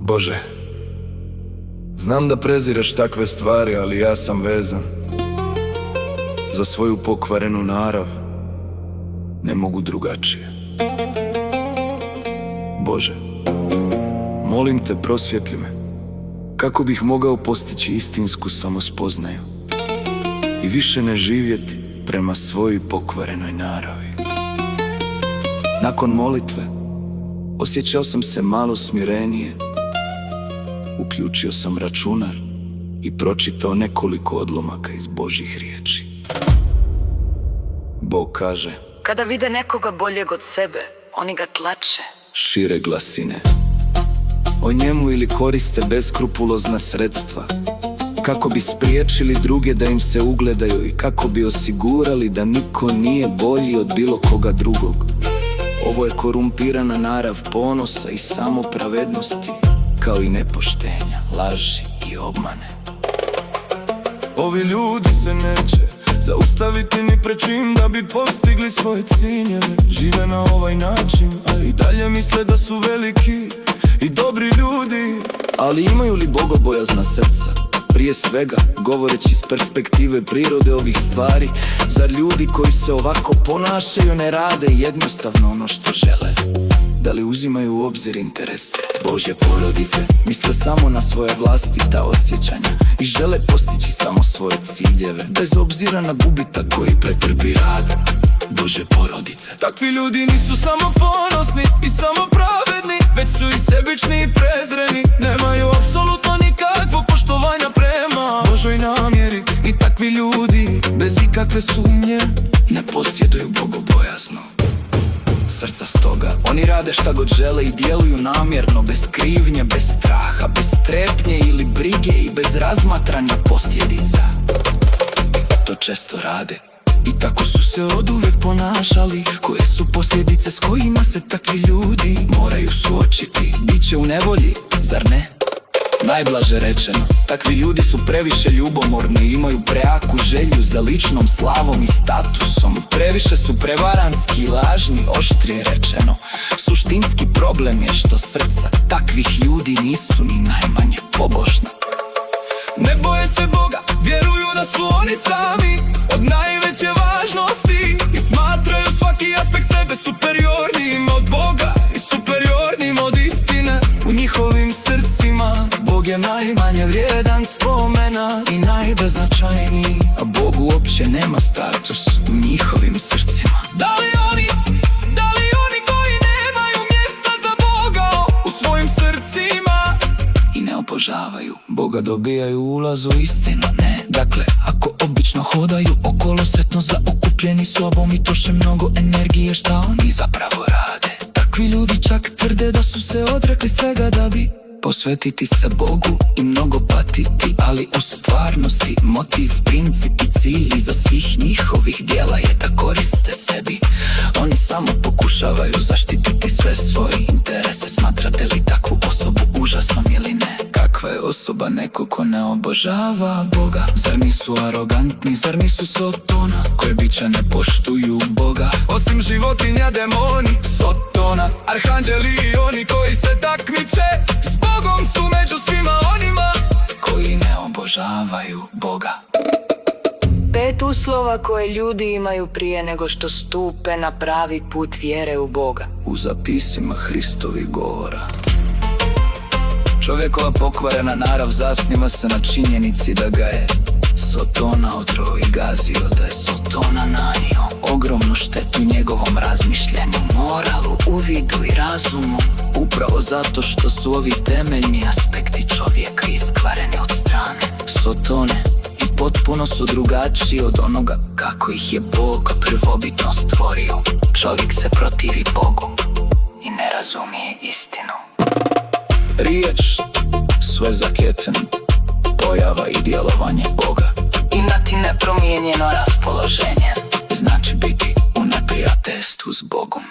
Bože, znam da prezireš takve stvari, ali ja sam vezan za svoju pokvarenu narav. Ne mogu drugačije. Bože, molim te, prosvjetli me, kako bih mogao postići istinsku samospoznaju i više ne živjeti prema svojoj pokvarenoj naravi. Nakon molitve osjećao sam se malo smirenije. Uključio sam računar i pročitao nekoliko odlomaka iz Božjih riječi. Bog kaže: kada vide nekoga boljeg od sebe, oni ga tlače. Šire glasine o njemu ili koriste beskrupulozna sredstva kako bi spriječili druge da im se ugledaju i kako bi osigurali da niko nije bolji od bilo koga drugog. Ovo je korumpirana narav ponosa i samopravednosti, kao i nepoštenja, laži i obmane. Ovi ljudi se neće zaustaviti ni pred čim da bi postigli svoje ciljeve. Žive na ovaj način, a i dalje misle da su veliki i dobri ljudi. Ali imaju li bogobojazna srca? Prije svega, govoreći iz perspektive prirode ovih stvari, zar ljudi koji se ovako ponašaju ne rade jednostavno ono što žele? Da li uzimaju u obzir interese Božje porodice? Misle samo na svoje vlastita osjećanja i žele postići samo svoje ciljeve, bez obzira na gubitak koji pretrpi rad Božje porodice. Takvi ljudi nisu samo ponosni i samo pravedni, već su i sebični i prezreni. Nemaju apsolutno nikakvog poštovanja prema Božoj namjeri. I takvi ljudi bez ikakve sumnje ne posjeduju bogobojazno srca, stoga oni rade šta god žele i djeluju namjerno, bez krivnje, bez straha, bez strepnje ili brige i bez razmatranja posljedica. To često rade i tako su se oduvijek ponašali. Koje su posljedice s kojima se takvi ljudi moraju suočiti? Biće u nevolji, zar ne? Najblaže rečeno, takvi ljudi su previše ljubomorni i imaju prejaku želju za ličnom slavom i statusom. Previše su prevaranski i lažni, oštrije rečeno. Suštinski problem je što srca takvih ljudi nisu ni najmanje pobožna. ne boje se Boga, vjeruju da su oni sami od najveće važnosti i smatraju svaki aspekt sebe superiornim od Boga i superiornim od istine. U njihovim srcima Bog je najmanje vrijedan spomena i najbeznačajniji, a Bog uopće nema status u njihovim srcima. Da li oni koji nemaju mjesta za Boga u svojim srcima i ne obožavaju Boga dobijaju ulaz u istinu? Ne. Dakle, ako obično hodaju okolo sretno zaokupljeni sobom i troše mnogo energije, šta oni zapravo rade? Takvi ljudi čak tvrde da su se odrekli svega da bi posvetiti se Bogu i mnogo patiti, ali u stvarnosti motiv, princip i cilj iza svih njihovih dijela je da koriste sebi. Oni samo pokušavaju zaštititi sve svoje interese. Smatrate li takvu osobu užasnom ili ne? Kakva je osoba neko ko ne obožava Boga? Zar nisu arogantni, zar nisu Sotona, koje bića ne poštuju Boga? Osim životinja, demoni, Sotona, arhanđeli i oni koji se takmiče s Bogom su među svima onima koji ne obožavaju Boga. 5 uslova koje ljudi imaju prije nego što stupe na pravi put vjere u Boga. U zapisima Hristovih govora. Čovjekova pokvarena narav zasniva se na činjenici da ga je Sotona otrovao i gazio, da je Sotona nanio ogromnu štetu njegovom razmišljenju, moralu, uvidu i razumu, upravo zato što su ovi temeljni aspekti čovjeka iskvareni od strane Sotone i potpuno su drugačiji od onoga kako ih je Bog prvobitno stvorio. Čovjek se protivi Bogu i ne razumije istinu. Riječ, sve zaketen, pojava i djelovanje Boga. Imati nepromijenjeno raspoloženje Znači biti u neprijateljstvu s Bogom.